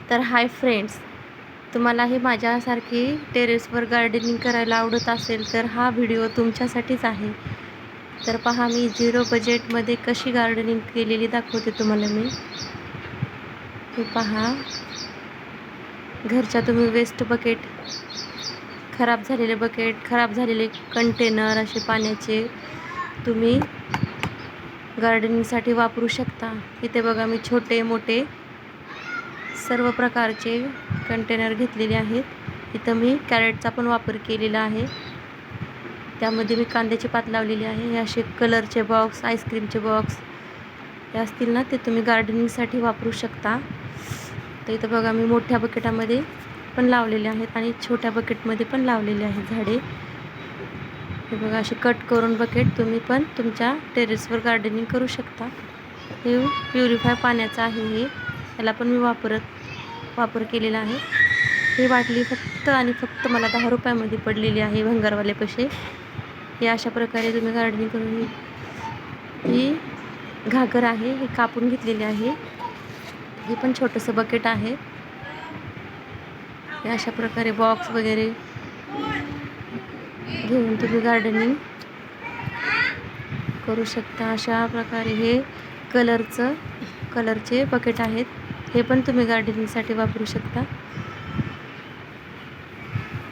तर hi friends, तुम्हाला हे माझ्यासारखी टेरेसवर गार्डनिंग करायला आवडत असेल तर हा व्हिडिओ तुमच्यासाठीच आहे. तर पहा, मी 0 बजेटमध्ये कशी गार्डनिंग केलेली दाखवते तुम्हाला मी. हे पहा, घरच्या तुम्ही वेस्ट बकेट, खराब झालेले बकेट, खराब झालेले कंटेनर असे पाण्याचे तुम्ही गार्डनिंगसाठी वापरू शकता. इथे बघा, मी छोटे मोठे सर्व प्रकारचे कंटेनर घेतलेले आहेत. इथं मी कॅरेटचा पण वापर केलेला आहे. त्यामध्ये मी कांद्याची पात लावलेली आहे. हे असे कलरचे बॉक्स, आईस्क्रीमचे बॉक्स हे असतील ना, ते तुम्ही गार्डनिंगसाठी वापरू शकता. तर इथं बघा, मी मोठ्या बकेटामध्ये पण लावलेले आहेत आणि छोट्या बकेटमध्ये पण लावलेले आहेत झाडे. हे बघा, असे कट करून बकेट तुम्ही पण तुमच्या टेरेसवर गार्डनिंग करू शकता. हे प्युरिफाय पाण्याचं आहे. हे याला पण मी वापर केलेला आहे. ही बाटली फक्त आणि फक्त मला 10 रुपयामध्ये पडलेली आहे भंगारवाले पैसे. हे अशा प्रकारे तुम्ही गार्डनिंग करून ही घागर आहे, हे कापून घेतलेले आहे. हे पण छोटंसं बकेट आहे. हे अशा प्रकारे बॉक्स वगैरे घेऊन तुम्ही गार्डनिंग करू शकता. अशा प्रकारे हे कलरचे बकेट आहेत. हे पण तुम्ही गार्डनिंगसाठी वापरू शकता.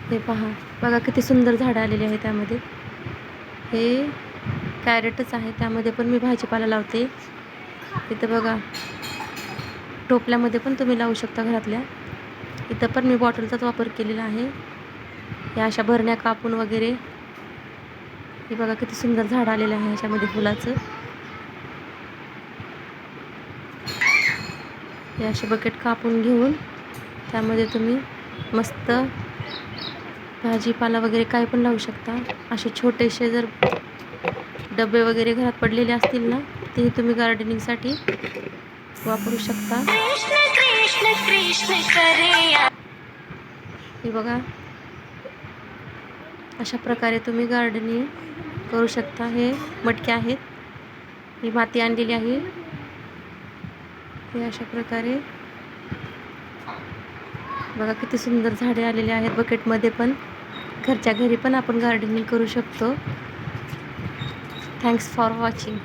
हे पहा, बघा किती सुंदर झाडं आलेली आहे त्यामध्ये. हे कॅरेटच आहे, त्यामध्ये पण मी भाजीपाला लावते. इथं बघा, टोपल्यामध्ये पण तुम्ही लावू शकता घरातल्या. इथं पण मी बॉटलचाच वापर केलेला आहे. या अशा भरण्या कापून वगैरे. हे बघा किती सुंदर झाड आलेलं आहे ह्याच्यामध्ये फुलाचं. हे असे बकेट कापून घेऊन त्यामध्ये तुम्ही मस्त भाजीपाला वगैरे काय पण लावू शकता. असे छोटेसे जर डबे वगैरे घरात पडलेले असतील ना, ते तुम्ही गार्डनिंगसाठी वापरू शकता. हे बघा, अशा प्रकारे तुम्ही गार्डनिंग करू शकता. हे मटके आहेत, ही माती आणलेली आहे. हे अशा प्रकारे बघा किती सुंदर झाडे आलेले आहेत बकेटमध्ये पण. घरच्या घरी पण आपण गार्डनिंग करू शकतो. Thanks for watching.